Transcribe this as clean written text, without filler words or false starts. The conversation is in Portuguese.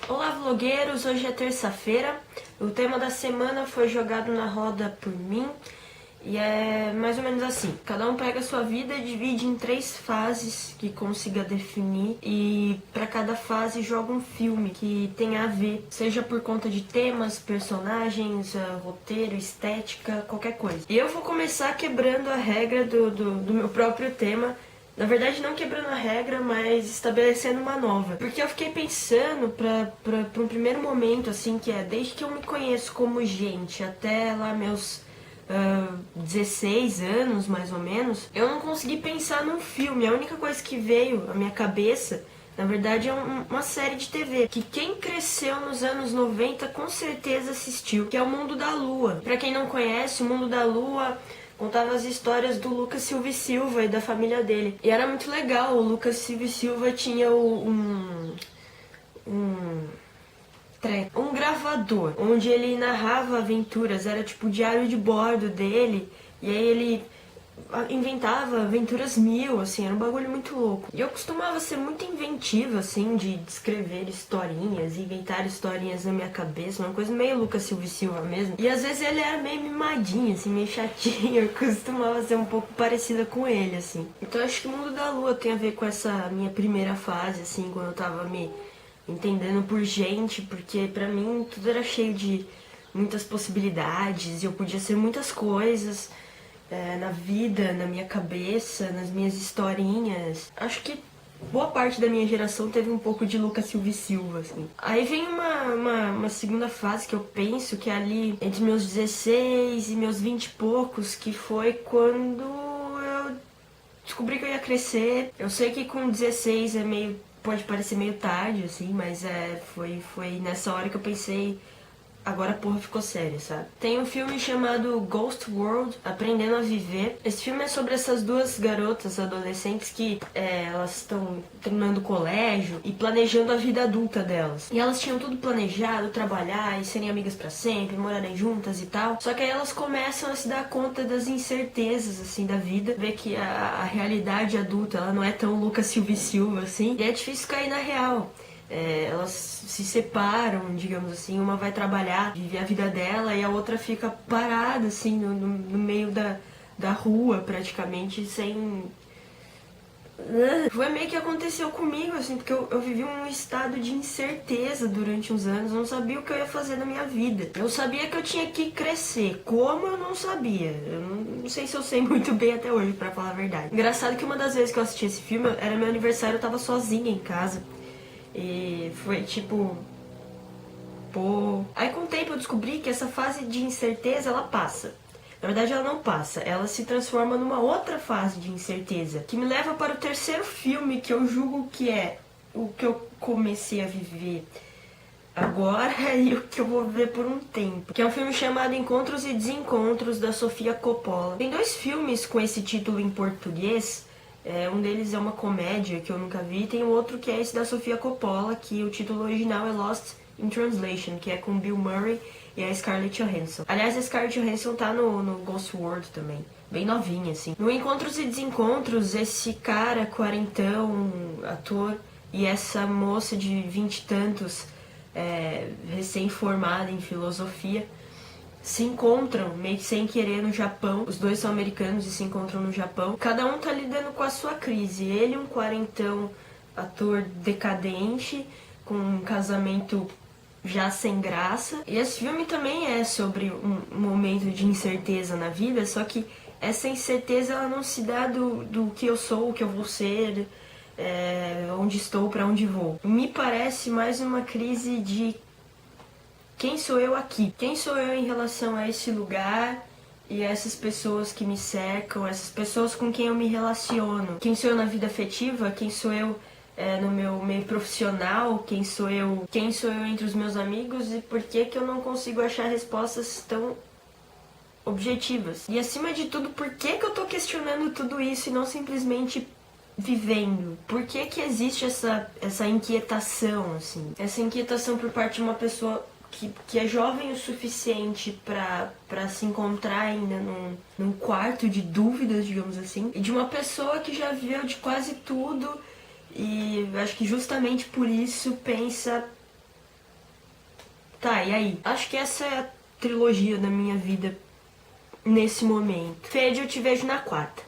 Olá, vlogueiros! Hoje é terça-feira. O tema da semana foi jogado na roda por mim e é mais ou menos assim. Cada um pega a sua vida e divide em 3 fases que consiga definir e para cada fase joga um filme que tenha a ver, seja por conta de temas, personagens, roteiro, estética, qualquer coisa. E eu vou começar quebrando a regra do meu próprio tema. Na verdade, não quebrando a regra, mas estabelecendo uma nova. Porque eu fiquei pensando pra um primeiro momento, assim, que é desde que eu me conheço como gente até lá meus 16 anos, mais ou menos, eu não consegui pensar num filme. A única coisa que veio à minha cabeça, na verdade, é uma série de TV que quem cresceu nos anos 90 com certeza assistiu, que é o Mundo da Lua. Pra quem não conhece, o Mundo da Lua contava as histórias do Lucas Silva e Silva e da família dele. E era muito legal, o Lucas Silva e Silva tinha um gravador, onde ele narrava aventuras, era tipo o diário de bordo dele, e aí ele inventava aventuras mil, assim, era um bagulho muito louco. E eu costumava ser muito inventiva, assim, de escrever historinhas, inventar historinhas na minha cabeça, uma coisa meio Lucas Silva e Silva mesmo. E às vezes ele era meio mimadinho, assim, meio chatinho, eu costumava ser um pouco parecida com ele, assim. Então acho que o Mundo da Lua tem a ver com essa minha primeira fase, assim, quando eu tava me entendendo por gente, porque pra mim tudo era cheio de muitas possibilidades, e eu podia ser muitas coisas na vida, na minha cabeça, nas minhas historinhas. Acho que boa parte da minha geração teve um pouco de Lucas Silva e Silva, assim. Aí vem uma segunda fase que eu penso que é ali entre meus 16 e meus 20 e poucos, que foi quando eu descobri que eu ia crescer. Eu sei que com 16 pode parecer meio tarde, assim, mas foi nessa hora que eu pensei, agora a porra ficou séria, sabe? Tem um filme chamado Ghost World, Aprendendo a Viver. Esse filme é sobre essas duas garotas adolescentes que elas estão terminando o colégio e planejando a vida adulta delas. E elas tinham tudo planejado, trabalhar e serem amigas pra sempre, morarem juntas e tal. Só que aí elas começam a se dar conta das incertezas, assim, da vida. Ver que a realidade adulta, ela não é tão Lucas Silva e Silva, assim. E é difícil cair na real. Elas se separam, digamos assim, uma vai trabalhar, viver a vida dela e a outra fica parada, assim, no meio da rua, praticamente, sem... Foi meio que aconteceu comigo, assim, porque eu vivi um estado de incerteza durante uns anos, eu não sabia o que eu ia fazer na minha vida. Eu sabia que eu tinha que crescer, como eu não sabia. Eu não sei se eu sei muito bem até hoje, pra falar a verdade. Engraçado que uma das vezes que eu assisti esse filme, era meu aniversário, eu tava sozinha em casa. E foi tipo... Pô... Aí com o tempo eu descobri que essa fase de incerteza, ela passa. Na verdade ela não passa, ela se transforma numa outra fase de incerteza, que me leva para o terceiro filme que eu julgo que é o que eu comecei a viver agora e o que eu vou ver por um tempo. Que é um filme chamado Encontros e Desencontros, da Sofia Coppola. Tem 2 filmes com esse título em português. Um deles é uma comédia que eu nunca vi, tem o outro que é esse da Sofia Coppola, que o título original é Lost in Translation, que é com Bill Murray e a Scarlett Johansson. Aliás, a Scarlett Johansson tá no Ghost World também, bem novinha, assim. No Encontros e Desencontros, esse cara, quarentão, ator, e essa moça de 20 e tantos, recém-formada em filosofia, se encontram meio que sem querer no Japão. Os dois são americanos e se encontram no Japão. Cada um tá lidando com a sua crise. Ele, um quarentão, ator decadente, com um casamento já sem graça. E esse filme também é sobre um momento de incerteza na vida, só que essa incerteza ela não se dá do que eu sou, o que eu vou ser, onde estou, pra onde vou. Me parece mais uma crise de quem sou eu aqui? Quem sou eu em relação a esse lugar e a essas pessoas que me cercam, essas pessoas com quem eu me relaciono? Quem sou eu na vida afetiva? Quem sou eu no meu meio profissional? Quem sou eu entre os meus amigos? E por que eu não consigo achar respostas tão objetivas? E acima de tudo, por que eu tô questionando tudo isso e não simplesmente vivendo? Por que existe essa inquietação, assim? Essa inquietação por parte de uma pessoa que é jovem o suficiente pra se encontrar ainda num quarto de dúvidas, digamos assim, e de uma pessoa que já viveu de quase tudo e acho que justamente por isso pensa Tá, e aí? Acho que essa é a trilogia da minha vida nesse momento. Fede, eu te vejo na quarta.